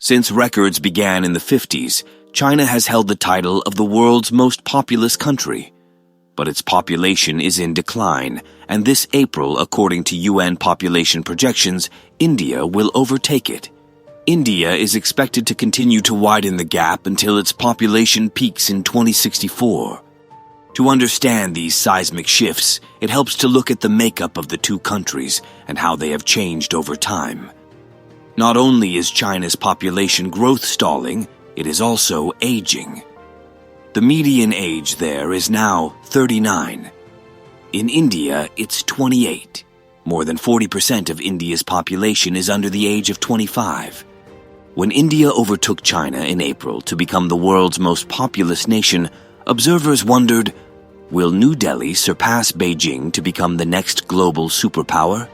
Since records began in the 50s, China has held the title of the world's most populous country. But its population is in decline, and this April, according to UN population projections, India will overtake it. India is expected to continue to widen the gap until its population peaks in 2064. To understand these seismic shifts, it helps to look at the makeup of the two countries and how they have changed over time. Not only is China's population growth stalling, it is also aging. The median age there is now 39. In India, it's 28. More than 40% of India's population is under the age of 25. When India overtook China in April to become the world's most populous nation, observers wondered, will New Delhi surpass Beijing to become the next global superpower?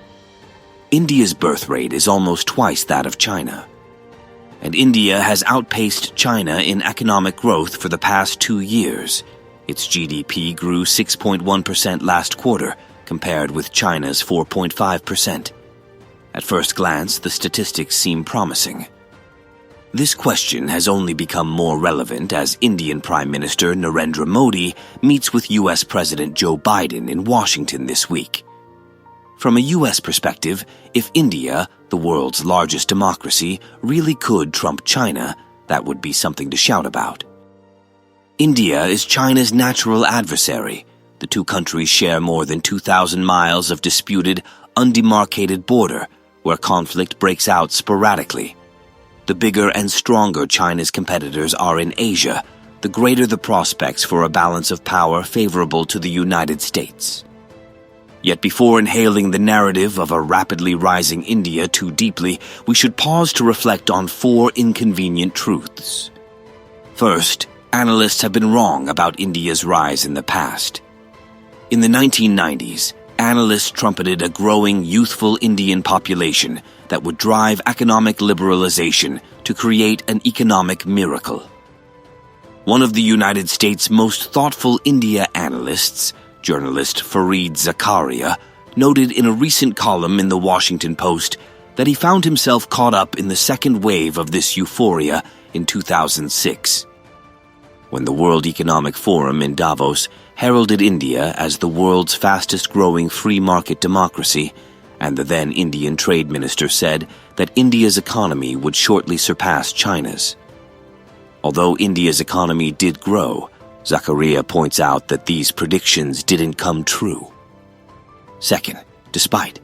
India's birth rate is almost twice that of China. And India has outpaced China in economic growth for the past 2 years. Its GDP grew 6.1% last quarter, compared with China's 4.5%. At first glance, the statistics seem promising. This question has only become more relevant as Indian Prime Minister Narendra Modi meets with U.S. President Joe Biden in Washington this week. From a U.S. perspective, if India, the world's largest democracy, really could trump China, that would be something to shout about. India is China's natural adversary. The two countries share more than 2,000 miles of disputed, undemarcated border, where conflict breaks out sporadically. The bigger and stronger China's competitors are in Asia, the greater the prospects for a balance of power favorable to the United States. Yet before inhaling the narrative of a rapidly rising India too deeply, we should pause to reflect on 4 inconvenient truths. First, analysts have been wrong about India's rise in the past. In the 1990s, analysts trumpeted a growing youthful Indian population that would drive economic liberalization to create an economic miracle. One of the United States' most thoughtful India analysts, journalist Fareed Zakaria, noted in a recent column in the Washington Post that he found himself caught up in the second wave of this euphoria in 2006. When the World Economic Forum in Davos heralded India as the world's fastest-growing free market democracy, and the then Indian Trade Minister said that India's economy would shortly surpass China's. Although India's economy did grow, Zakaria points out that these predictions didn't come true. Second, despite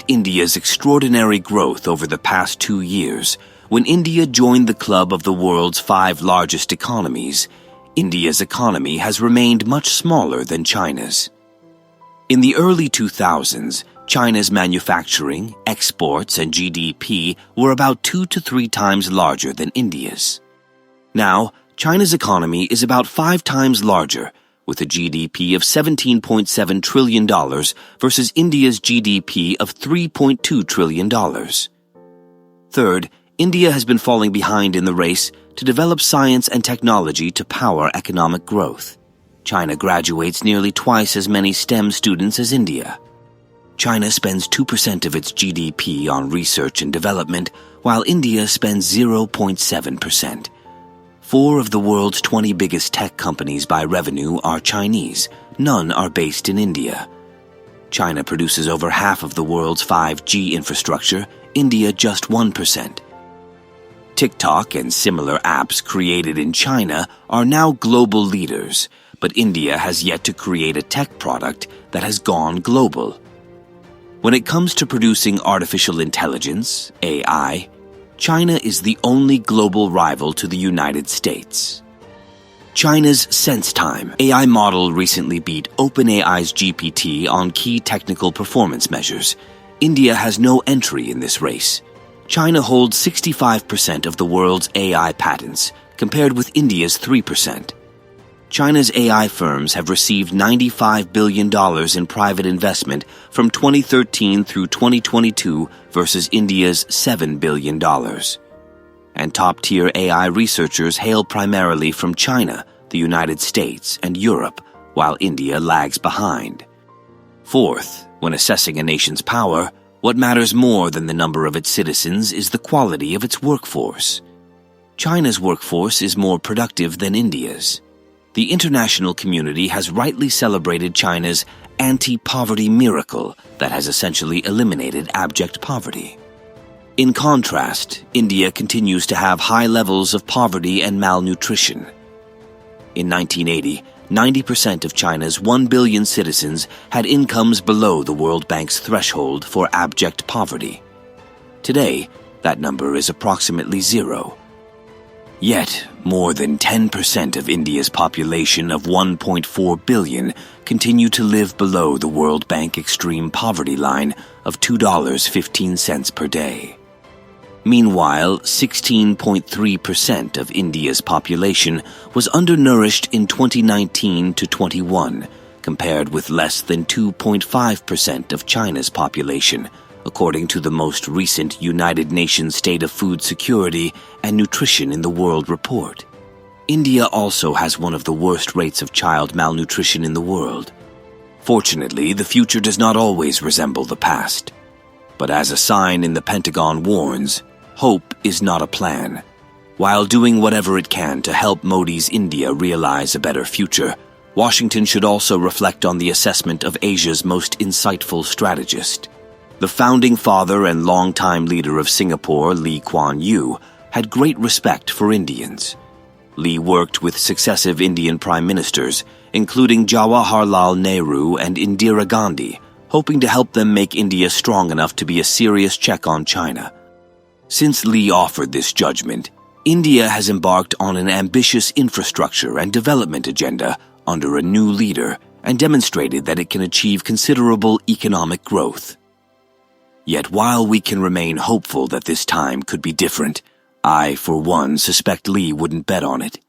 India's extraordinary growth over the past 2 years, when India joined the club of the world's 5 largest economies, India's economy has remained much smaller than China's. In the early 2000s, China's manufacturing, exports, and GDP were about 2 to 3 times larger than India's. Now, China's economy is about 5 times larger, with a GDP of $17.7 trillion versus India's GDP of $3.2 trillion. Third, India has been falling behind in the race to develop science and technology to power economic growth. China graduates nearly twice as many STEM students as India. China spends 2% of its GDP on research and development, while India spends 0.7%. 4 of the world's 20 biggest tech companies by revenue are Chinese. None are based in India. China produces over half of the world's 5G infrastructure, India just 1%. TikTok and similar apps created in China are now global leaders, but India has yet to create a tech product that has gone global. When it comes to producing artificial intelligence, AI, China is the only global rival to the United States. China's SenseTime AI model recently beat OpenAI's GPT on key technical performance measures. India has no entry in this race. China holds 65% of the world's AI patents, compared with India's 3%. China's AI firms have received $95 billion in private investment from 2013 through 2022 versus India's $7 billion. And top-tier AI researchers hail primarily from China, the United States, and Europe, while India lags behind. Fourth, when assessing a nation's power, What matters more than the number of its citizens is the quality of its workforce. China's workforce is more productive than India's. The international community has rightly celebrated China's anti-poverty miracle that has essentially eliminated abject poverty. In contrast, India continues to have high levels of poverty and malnutrition. In 1980, 90% of China's 1 billion citizens had incomes below the World Bank's threshold for abject poverty. Today, that number is approximately 0. Yet, more than 10% of India's population of 1.4 billion continue to live below the World Bank extreme poverty line of $2.15 per day. Meanwhile, 16.3% of India's population was undernourished in 2019 to 21, compared with less than 2.5% of China's population, according to the most recent United Nations State of Food Security and Nutrition in the World report. India also has one of the worst rates of child malnutrition in the world. Fortunately, the future does not always resemble the past. But as a sign in the Pentagon warns, hope is not a plan. While doing whatever it can to help Modi's India realize a better future, Washington should also reflect on the assessment of Asia's most insightful strategist. The founding father and longtime leader of Singapore, Lee Kuan Yew, had great respect for Indians. Lee worked with successive Indian prime ministers, including Jawaharlal Nehru and Indira Gandhi, hoping to help them make India strong enough to be a serious check on China. Since Lee offered this judgment, India has embarked on an ambitious infrastructure and development agenda under a new leader and demonstrated that it can achieve considerable economic growth. Yet while we can remain hopeful that this time could be different, I, for one, suspect Lee wouldn't bet on it.